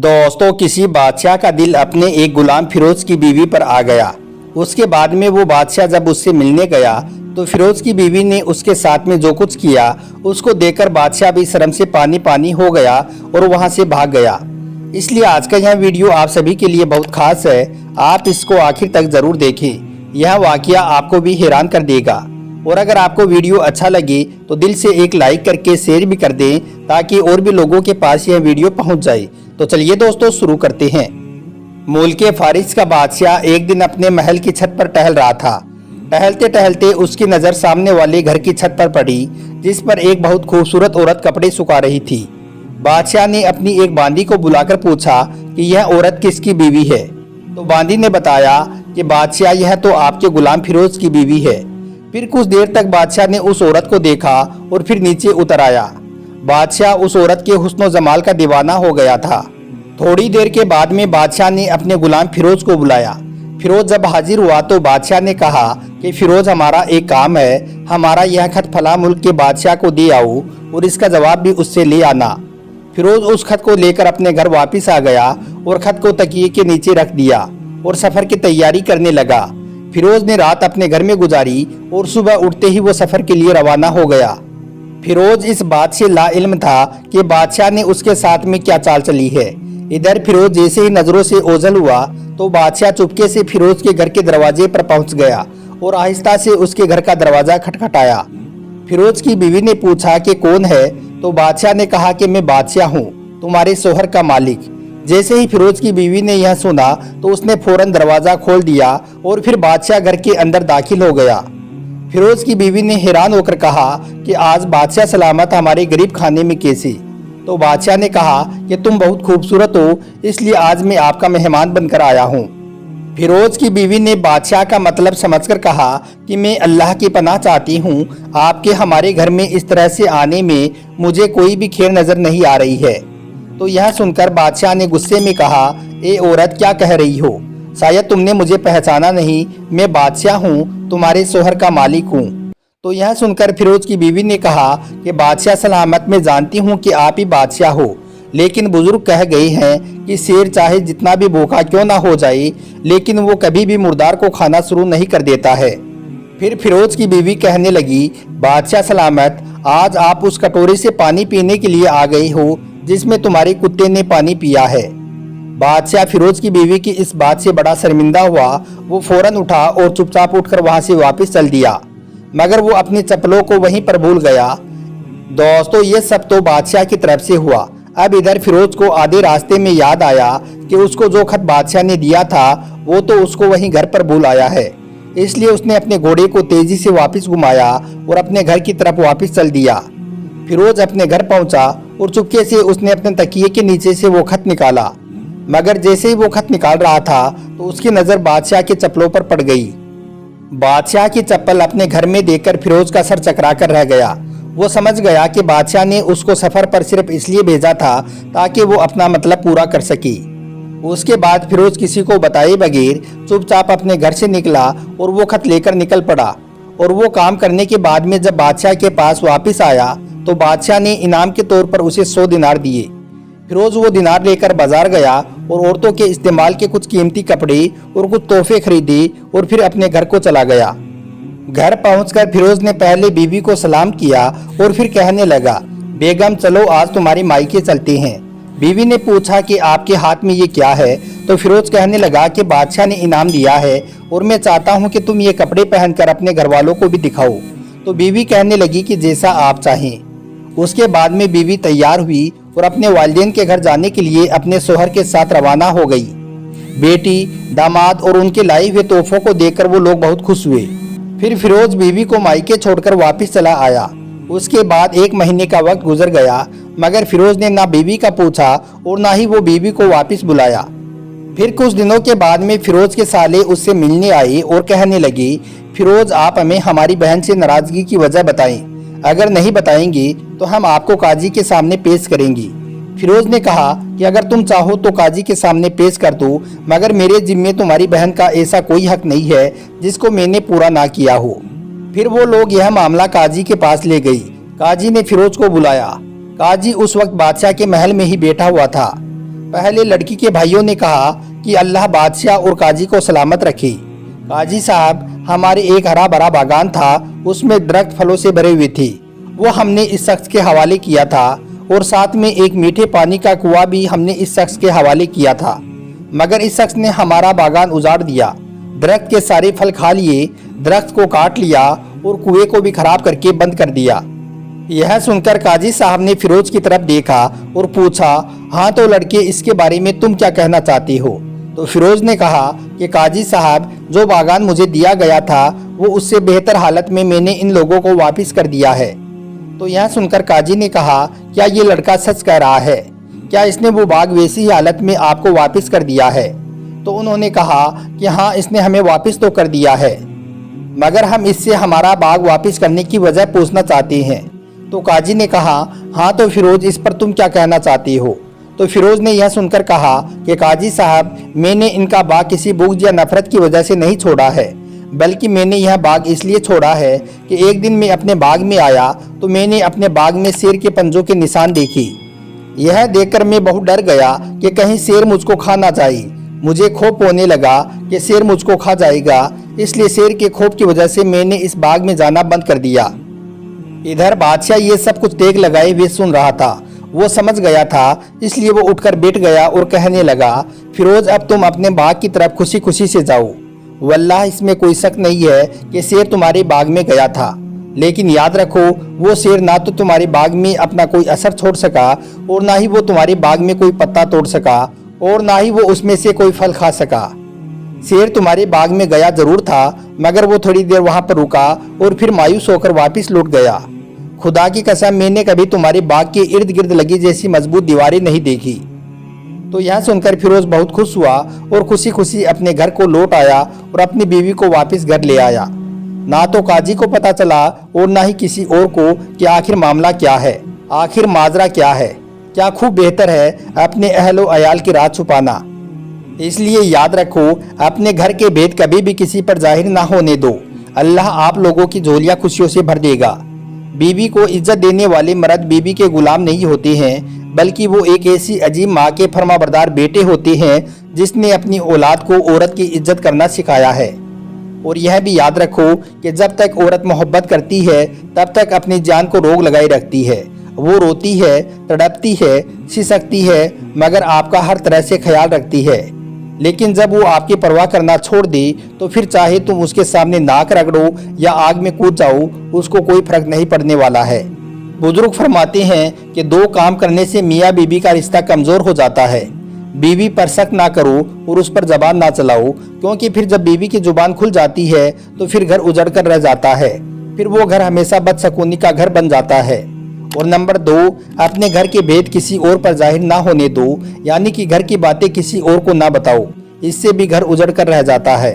दोस्तों, किसी बादशाह का दिल अपने एक गुलाम फिरोज की बीवी पर आ गया। उसके बाद में वो बादशाह जब उससे मिलने गया तो फिरोज की बीवी ने उसके साथ में जो कुछ किया उसको देखकर बादशाह भी शर्म से पानी पानी हो गया और वहां से भाग गया। इसलिए आज का यह वीडियो आप सभी के लिए बहुत खास है। आप इसको आखिर तक जरूर देखें। यह वाकया आपको भी हैरान कर देगा। और अगर आपको वीडियो अच्छा लगे तो दिल से एक लाइक करके शेयर भी कर दें ताकि और भी लोगों के पास यह वीडियो पहुंच जाए। तो चलिए दोस्तों, शुरू करते हैं। मुल्क फारिस का बादशाह एक दिन अपने महल की छत पर टहल रहा था। टहलते टहलते उसकी नज़र सामने वाले घर की छत पर पड़ी जिस पर एक बहुत खूबसूरत औरत कपड़े सुखा रही थी। बादशाह ने अपनी एक बांदी को बुलाकर पूछा कि यह औरत किसकी बीवी है। तो बांदी ने बताया कि बादशाह, यह तो आपके गुलाम फिरोज की बीवी है। फिर कुछ देर तक बादशाह ने उस औरत को देखा और फिर नीचे उतर आया। बादशाह उस औरत के हुस्न जमाल का दीवाना हो गया था। थोड़ी देर के बाद में बादशाह ने अपने गुलाम फिरोज को बुलाया। फिरोज जब हाजिर हुआ तो बादशाह ने कहा कि फिरोज, हमारा एक काम है। हमारा यह खत फला मुल्क के बादशाह को दे आओ और इसका जवाब भी उससे ले आना। फिरोज उस खत को लेकर अपने घर वापस आ गया और खत को तकिए के नीचे रख दिया और सफर की तैयारी करने लगा। फिरोज ने रात अपने घर में गुजारी और सुबह उठते ही वो सफर के लिए रवाना हो गया। फिरोज इस बात से लाइल्म था कि बादशाह ने उसके साथ में क्या चाल चली है। इधर फिरोज जैसे ही नजरों से ओझल हुआ तो बादशाह चुपके से फिरोज के घर के दरवाजे पर पहुंच गया और आहिस्ता से उसके घर का दरवाजा खटखटाया। फिरोज की बीवी ने पूछा कि कौन है। तो बादशाह ने कहा कि मैं बादशाह हूँ, तुम्हारे शोहर का मालिक। जैसे ही फिरोज की बीवी ने यह सुना तो उसने फौरन दरवाजा खोल दिया और फिर बादशाह घर के अंदर दाखिल हो गया। फिरोज की बीवी ने हैरान होकर कहा कि आज बादशाह सलामत हमारे गरीब खाने में कैसे। तो बादशाह ने कहा कि तुम बहुत खूबसूरत हो, इसलिए आज मैं आपका मेहमान बनकर आया हूँ। फिरोज की बीवी ने बादशाह का मतलब समझकर कहा कि मैं अल्लाह की पनाह चाहती हूँ। आपके हमारे घर में इस तरह से आने में मुझे कोई भी खैर नजर नहीं आ रही है। तो यह सुनकर बादशाह ने गुस्से में कहा, ए औरत, क्या कह रही हो? शायद तुमने मुझे पहचाना नहीं। मैं बादशाह हूँ, तुम्हारे शोहर का मालिक हूँ। तो यह सुनकर फिरोज की बीवी ने कहा कि बादशाह सलामत, मैं जानती हूँ कि आप ही बादशाह हो, लेकिन बुजुर्ग कह गए हैं कि शेर चाहे जितना भी भूखा क्यों ना हो जाए लेकिन वो कभी भी मुर्दार को खाना शुरू नहीं कर देता है। फिर फिरोज की बीवी कहने लगी, बादशाह सलामत, आज आप उस कटोरे से पानी पीने के लिए आ गए हो जिसमें तुम्हारे कुत्ते ने पानी पिया है। बादशाह फिरोज की बीवी की इस बात से बड़ा शर्मिंदा हुआ। वो फौरन उठा और चुपचाप उठकर वहां से वापस चल दिया, मगर वो अपनी चप्पलों को वहीं पर भूल गया। दोस्तों, ये सब तो बादशाह की तरफ से हुआ। अब इधर फिरोज को आधे रास्ते में याद आया कि उसको जो खत बादशाह ने दिया था वो तो उसको वहीं घर पर भूल आया है। इसलिए उसने अपने घोड़े को तेजी से वापस घुमाया और अपने घर की तरफ वापस चल दिया। फिरोज अपने घर पहुंचा और चुपके से उसने अपने तकिए के नीचे से वो खत निकाला, मगर जैसे ही वो खत निकाल रहा था तो उसकी नज़र बादशाह के चप्पलों पर पड़ गई। बादशाह की चप्पल अपने घर में देखकर फिरोज का सर चकरा कर रह गया। वो समझ गया कि बादशाह ने उसको सफर पर सिर्फ इसलिए भेजा था ताकि वो अपना मतलब पूरा कर सके। उसके बाद फिरोज किसी को बताए बगैर चुपचाप अपने घर से निकला और वो खत लेकर निकल पड़ा। और वो काम करने के बाद में जब बादशाह के पास वापस आया तो बादशाह ने इनाम के तौर पर उसे 100 दिनार दिए। फिरोज वो दिनार लेकर बाजार गया और औरतों के इस्तेमाल के कुछ कीमती कपड़े और कुछ तोहफे खरीदे और फिर अपने घर को चला गया। घर पहुंचकर फिरोज ने पहले बीवी को सलाम किया और फिर कहने लगा, बेगम, चलो आज तुम्हारी मायके चलते हैं। बीवी ने पूछा कि आपके हाथ में ये क्या है। तो फिरोज कहने लगा कि बादशाह ने इनाम दिया है और मैं चाहता हूँ कि तुम ये कपड़े पहनकर अपने घर वालों को भी दिखाओ। तो बीवी कहने लगी कि जैसा आप चाहें। उसके बाद में बीवी तैयार हुई और अपने वालिदैन के घर जाने के लिए अपने शोहर के साथ रवाना हो गई। बेटी, दामाद और उनके लाए हुए तोहफों को देखकर वो लोग बहुत खुश हुए। फिर फिरोज बीवी को मायके छोड़कर वापस चला आया। उसके बाद 1 महीने का वक्त गुजर गया, मगर फिरोज ने ना बीवी का पूछा और ना ही वो बीवी को वापस बुलाया। फिर कुछ दिनों के बाद में फिरोज के साले उससे मिलने आए और कहने लगे, फिरोज, आप हमें हमारी बहन से नाराजगी की वजह बताएं। अगर नहीं बताएंगे तो हम आपको काजी के सामने पेश करेंगे। फिरोज ने कहा कि अगर तुम चाहो तो काजी के सामने पेश कर दो, मगर मेरे जिम्मे तुम्हारी बहन का ऐसा कोई हक नहीं है जिसको मैंने पूरा ना किया हो। फिर वो लोग यह मामला काजी के पास ले गई। काजी ने फिरोज को बुलाया। काजी उस वक्त बादशाह के महल में ही बैठा हुआ था। पहले लड़की के भाइयों ने कहा कि अल्लाह बादशाह और काजी को सलामत रखे। काजी साहब, हमारे एक हरा भरा बागान था, उसमें दरख्त फलों से भरे हुए थे, वो हमने इस शख्स के हवाले किया था, और साथ में एक मीठे पानी का कुआं भी हमने इस शख्स के हवाले किया था, मगर इस शख्स ने हमारा बागान उजाड़ दिया, दरख्त के सारे फल खा लिए, दरख्त को काट लिया और कुएं को भी खराब करके बंद कर दिया। यह सुनकर काजी साहब ने फिरोज की तरफ देखा और पूछा, हाँ तो लड़के, इसके बारे में तुम क्या कहना चाहती हो? तो फिरोज ने कहा कि काजी साहब, जो बागान मुझे दिया गया था वो उससे बेहतर हालत में मैंने इन लोगों को वापस कर दिया है। तो यह सुनकर काजी ने कहा, क्या ये लड़का सच कह रहा है? क्या इसने वो बाग वैसी ही हालत में आपको वापस कर दिया है? तो उन्होंने कहा कि हाँ, इसने हमें वापस तो कर दिया है, मगर हम इससे हमारा बाग वापस करने की वजह पूछना चाहते हैं। तो काजी ने कहा, हाँ तो फिरोज, इस पर तुम क्या कहना चाहती हो? तो फिरोज ने यह सुनकर कहा कि काजी साहब, मैंने इनका बाग किसी बुग़्ज़ या नफरत की वजह से नहीं छोड़ा है, बल्कि मैंने यह बाग इसलिए छोड़ा है कि एक दिन मैं अपने बाग में आया तो मैंने अपने बाग में शेर के पंजों के निशान देखी। यह देखकर मैं बहुत डर गया कि कहीं शेर मुझको खा ना जाए। मुझे खौफ होने लगा कि शेर मुझको खा जाएगा, इसलिए शेर के खौफ की वजह से मैंने इस बाग में जाना बंद कर दिया। इधर बादशाह ये सब कुछ देख लगाए हुए सुन रहा था। वो समझ गया था, इसलिए वो उठकर बैठ गया और कहने लगा, फिरोज, अब तुम अपने बाग की तरफ खुशी खुशी से जाओ। वल्लाह, इसमें कोई शक नहीं है कि शेर तुम्हारे बाग में गया था, लेकिन याद रखो, वो शेर ना तो तुम्हारे बाग में अपना कोई असर छोड़ सका, और ना ही वो तुम्हारे बाग में कोई पत्ता तोड़ सका, और ना ही वो उसमें से कोई फल खा सका। शेर तुम्हारे बाग में गया जरूर था, मगर वो थोड़ी देर वहां पर रुका और फिर मायूस होकर वापस लौट गया। खुदा की कसम, मैंने कभी तुम्हारे बाग के इर्द गिर्द लगी जैसी मजबूत दीवारें नहीं देखी। तो यह सुनकर फिरोज बहुत खुश हुआ और खुशी खुशी अपने घर को लौट आया और अपनी बीवी को वापस घर ले आया। ना तो काजी को पता चला और ना ही किसी और को कि आखिर मामला क्या है, आखिर माजरा क्या है। क्या खूब बेहतर है अपने अहलो अयाल की राज छुपाना। इसलिए याद रखो, अपने घर के भेद कभी भी किसी पर जाहिर ना होने दो। अल्लाह आप लोगों की झोलियां खुशियों से भर देगा। बीवी को इज्जत देने वाले मर्द बीवी के गुलाम नहीं होते हैं, बल्कि वो एक ऐसी अजीब माँ के फरमाबरदार बेटे होते हैं जिसने अपनी औलाद को औरत की इज्जत करना सिखाया है। और यह भी याद रखो कि जब तक औरत मोहब्बत करती है तब तक अपनी जान को रोक लगाए रखती है। वो रोती है, तड़पती है, सिसकती है, मगर आपका हर तरह से ख्याल रखती है। लेकिन जब वो आपकी परवाह करना छोड़ दे तो फिर चाहे तुम उसके सामने नाक रगड़ो या आग में कूद जाओ, उसको कोई फर्क नहीं पड़ने वाला है। बुजुर्ग फरमाते हैं कि दो काम करने से मियाँ बीबी का रिश्ता कमज़ोर हो जाता है। बीवी पर शक ना करो और उस पर जबान ना चलाओ, क्योंकि फिर जब बीवी की जुबान खुल जाती है तो फिर घर उजड़ कर रह जाता है, फिर वो घर हमेशा बदसकूनी का घर बन जाता है। और नंबर 2, अपने घर के भेद किसी और पर जाहिर ना होने दो, यानी कि घर की बातें किसी और को ना बताओ, इससे भी घर उजड़ कर रह जाता है।